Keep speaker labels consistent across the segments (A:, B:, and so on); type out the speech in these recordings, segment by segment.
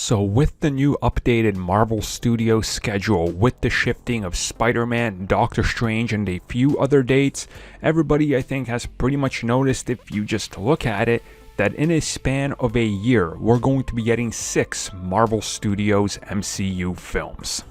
A: So with the new updated Marvel Studios schedule, with the shifting of Spider-Man, Doctor Strange, and a few other dates, everybody I think has pretty much noticed, if you just look at it, that in a span of a year, we're going to be getting 6 Marvel Studios MCU films.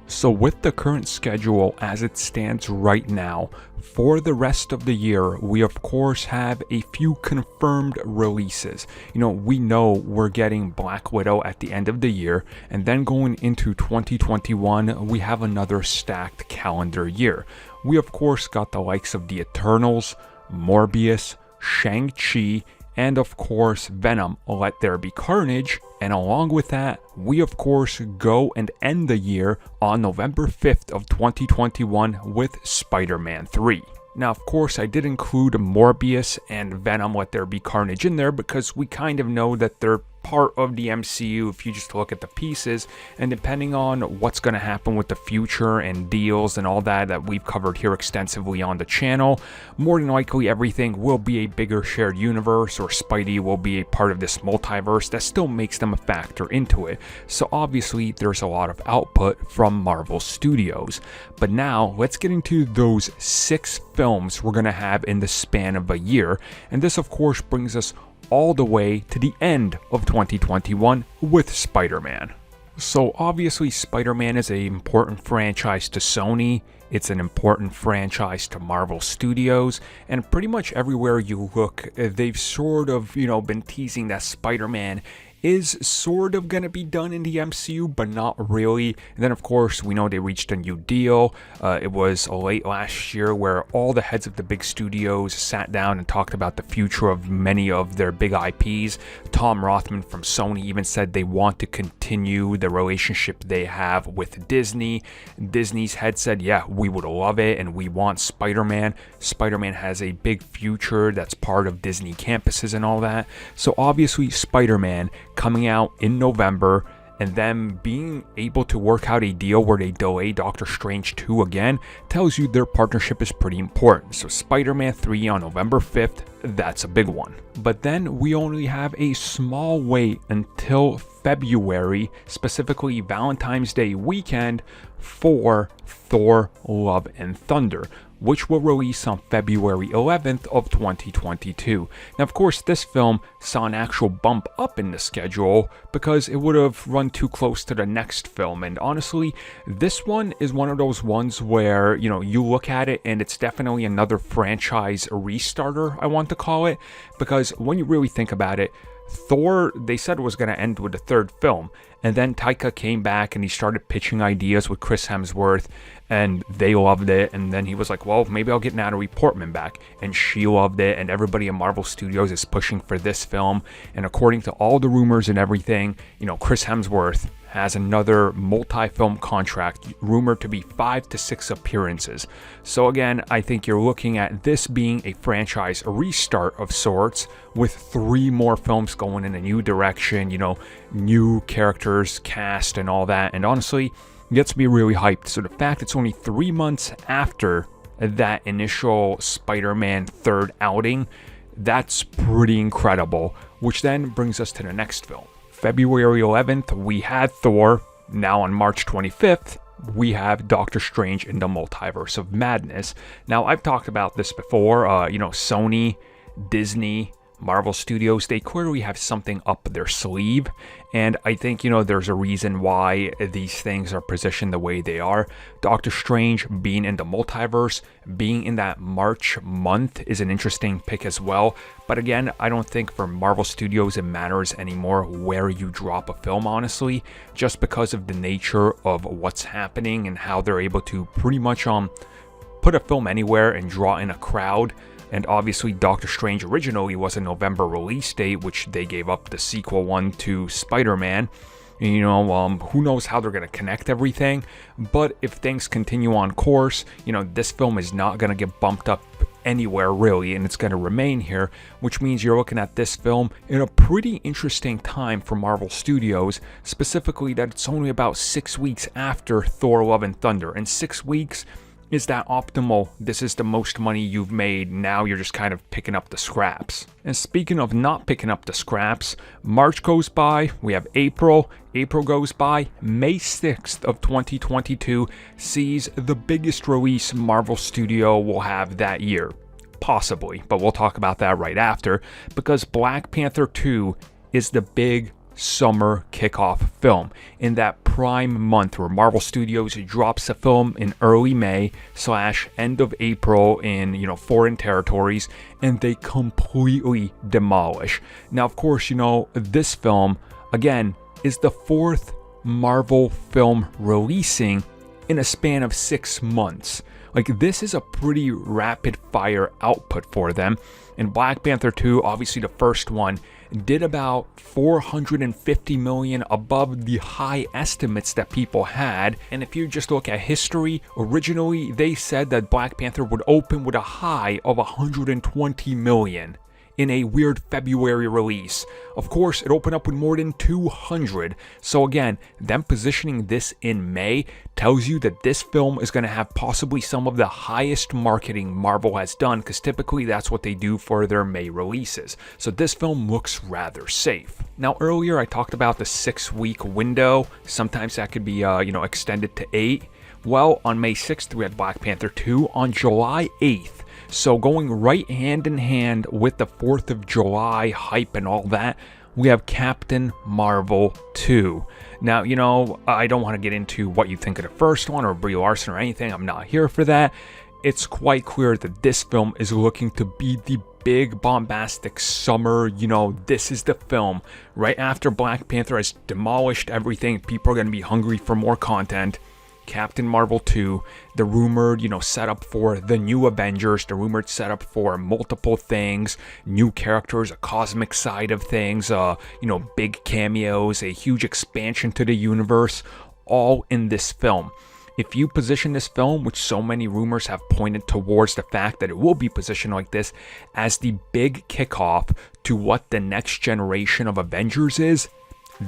A: So with the current schedule as it stands right now, for the rest of the year, we of course have a few confirmed releases. We know we're getting Black Widow at the end of the year, and then going into 2021, we have another stacked calendar year. We of course got the likes of the Eternals, Morbius, Shang-Chi, and of course Venom, Let There Be Carnage, and along with that, we of course go and end the year on November 5th of 2021 with Spider-Man 3. Now of course I did include Morbius and Venom Let There Be Carnage in there because we kind of know that they're part of the MCU if you just look at the pieces, and depending on what's going to happen with the future and deals and all that we've covered here extensively on the channel, more than likely everything will be a bigger shared universe, or Spidey will be a part of this multiverse that still makes them a factor into it. So obviously there's a lot of output from Marvel Studios. But now let's get into those 6 films we're going to have in the span of a year, and this of course brings us all the way to the end of 2021 with Spider-Man. So obviously Spider-Man is an important franchise to Sony, it's an important franchise to Marvel Studios, and pretty much everywhere you look, they've sort of, been teasing that Spider-Man is sort of going to be done in the MCU, but not really. And then of course we know they reached a new deal. It was late last year where all the heads of the big studios sat down and talked about the future of many of their big IPs. Tom Rothman from Sony even said they want to continue the relationship they have with Disney. Disney's head said, yeah, we would love it and we want Spider-Man. Spider-Man has a big future that's part of Disney campuses and all that. So obviously Spider-Man coming out in November, and then being able to work out a deal where they delay Doctor Strange 2 again tells you their partnership is pretty important. So Spider-Man 3 on November 5th, that's a big one. But then we only have a small wait until February, specifically Valentine's Day weekend, for Thor Love and Thunder, which will release on February 11th of 2022. Now of course this film saw an actual bump up in the schedule because it would have run too close to the next film, and honestly this one is one of those ones where you look at it and it's definitely another franchise restarter, I want to call it, because when you really think about it, Thor, they said, was going to end with the 3rd film, and then Taika came back and he started pitching ideas with Chris Hemsworth, and they loved it, and then he was like, well, maybe I'll get Natalie Portman back, and she loved it, and everybody in Marvel Studios is pushing for this film, and according to all the rumors and everything, Chris Hemsworth has another multi-film contract rumored to be 5 to 6 appearances. So again, I think you're looking at this being a franchise restart of sorts, with 3 more films going in a new direction, new characters, cast, and all that. And honestly, it gets me really hyped. So the fact it's only 3 months after that initial Spider-Man 3rd outing, that's pretty incredible. Which then brings us to the next film. February 11th, we had Thor. Now on March 25th, we have Doctor Strange in the Multiverse of Madness. Now, I've talked about this before. Sony, Disney, Marvel Studios, they clearly have something up their sleeve, and I think there's a reason why these things are positioned the way they are. Doctor Strange being in the multiverse, being in that March month is an interesting pick as well, but again, I don't think for Marvel Studios it matters anymore where you drop a film, honestly, just because of the nature of what's happening and how they're able to pretty much put a film anywhere and draw in a crowd. And obviously Doctor Strange originally was a November release date, which they gave up the sequel one to Spider-Man. Who knows how they're going to connect everything. But if things continue on course, this film is not going to get bumped up anywhere really, and it's going to remain here, which means you're looking at this film in a pretty interesting time for Marvel Studios, specifically that it's only about 6 weeks after Thor Love and Thunder. And 6 weeks Is that optimal? This is the most money you've made, now you're just kind of picking up the scraps. And speaking of not picking up the scraps, March goes by, we have April goes by, May 6th of 2022 sees the biggest release Marvel Studio will have that year. Possibly, but we'll talk about that right after, because Black Panther 2 is the big summer kickoff film in that prime month where Marvel Studios drops a film in early May / end of April in foreign territories, and they completely demolish. Now, of course, this film again is the 4th Marvel film releasing in a span of 6 months. Like, this is a pretty rapid fire output for them. And Black Panther 2, obviously the first one, did about $450 million above the high estimates that people had. And if you just look at history, originally they said that Black Panther would open with a high of $120 million in a weird February release. Of course, it opened up with more than 200. So again, them positioning this in May tells you that this film is going to have possibly some of the highest marketing Marvel has done, because typically that's what they do for their May releases. So this film looks rather safe. Now, earlier I talked about the 6-week window. Sometimes that could be extended to 8. Well, on May 6th we had Black Panther 2. On July 8th, so going right hand in hand with the 4th of July hype and all that, we have Captain Marvel 2. Now, I don't want to get into what you think of the first one or Brie Larson or anything. I'm not here for that. It's quite clear that this film is looking to be the big bombastic summer, this is the film. Right after Black Panther has demolished everything, people are going to be hungry for more content. Captain Marvel 2, the rumored, setup for the new Avengers, the rumored setup for multiple things, new characters, a cosmic side of things, big cameos, a huge expansion to the universe, all in this film. If you position this film, which so many rumors have pointed towards the fact that it will be positioned like this, as the big kickoff to what the next generation of Avengers is,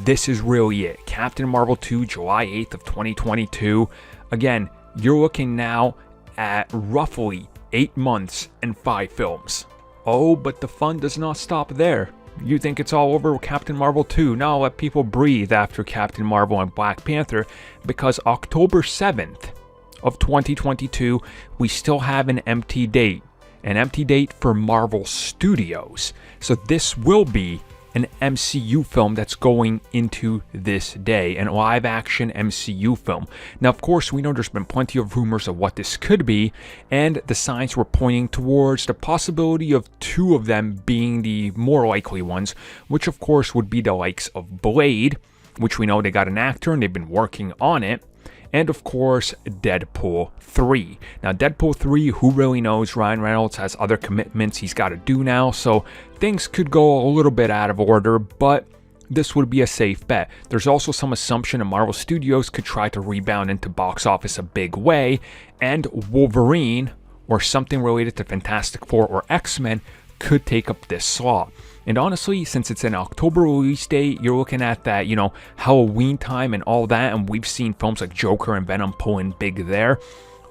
A: this is really it. Captain Marvel 2, July 8th of 2022. Again, you're looking now at roughly 8 months and 5 films. Oh, but the fun does not stop there. You think it's all over with Captain Marvel 2? No, let people breathe after Captain Marvel and Black Panther, because October 7th of 2022, we still have an empty date. An empty date for Marvel Studios. So this will be an MCU film that's going into this day, an live action MCU film. Now, of course, we know there's been plenty of rumors of what this could be, and the signs were pointing towards the possibility of 2 of them being the more likely ones, which of course would be the likes of Blade, which we know they got an actor and they've been working on it, and of course Deadpool 3. Now, Deadpool 3, who really knows? Ryan Reynolds has other commitments he's got to do now, so things could go a little bit out of order, but this would be a safe bet. There's also some assumption that Marvel Studios could try to rebound into box office a big way, and Wolverine or something related to Fantastic Four or X-Men could take up this slot. And honestly, since it's an October release date, you're looking at that, Halloween time and all that, and we've seen films like Joker and Venom pulling big there.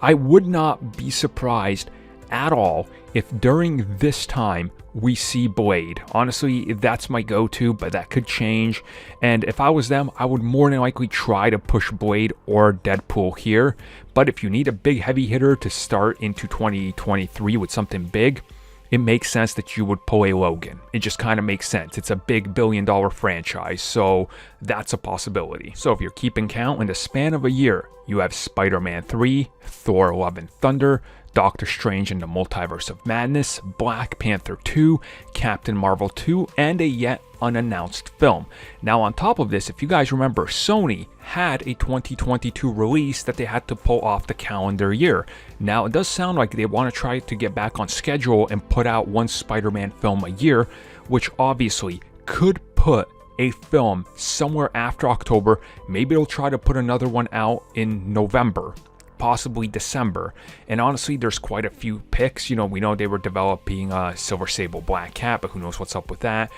A: I would not be surprised at all if during this time we see Blade. Honestly, that's my go-to, but that could change. And if I was them, I would more than likely try to push Blade or Deadpool here. But if you need a big heavy hitter to start into 2023 with something big, it makes sense that you would pull a Logan. It just kind of makes sense. It's a big billion-dollar franchise, so that's a possibility. So if you're keeping count, in the span of a year, you have Spider-Man 3, Thor Love and Thunder, Doctor Strange in the Multiverse of Madness, Black Panther 2, Captain Marvel 2, and a yet unannounced film. Now, on top of this, if you guys remember, Sony had a 2022 release that they had to pull off the calendar year. Now, it does sound like they want to try to get back on schedule and put out one Spider-Man film a year, which obviously could put a film somewhere after October. Maybe they'll try to put another one out in November, possibly December. And honestly, there's quite a few picks. We know they were developing Silver Sable Black Cat, but who knows what's up with that.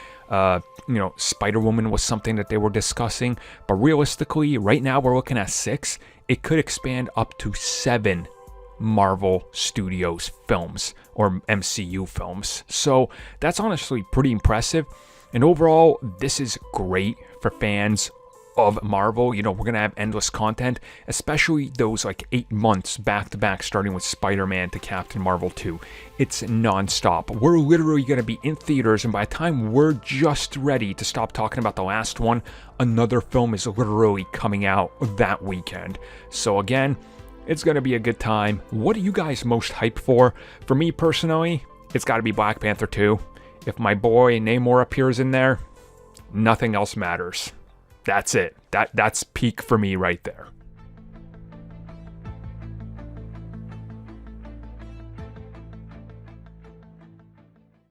A: Spider-Woman was something that they were discussing. But realistically, right now we're looking at 6. It could expand up to 7 Marvel Studios films or MCU films. So that's honestly pretty impressive. And overall, this is great for fans of Marvel. You know, we're gonna have endless content, especially those like 8 months back to back, starting with Spider-Man to Captain Marvel 2. It's non-stop. We're literally gonna be in theaters, and by the time we're just ready to stop talking about the last one, another film is literally coming out that weekend. So again, it's gonna be a good time. What are you guys most hyped for? For me personally, it's gotta be Black Panther 2. If my boy Namor appears in there, nothing else matters. That's it. That's peak for me right there.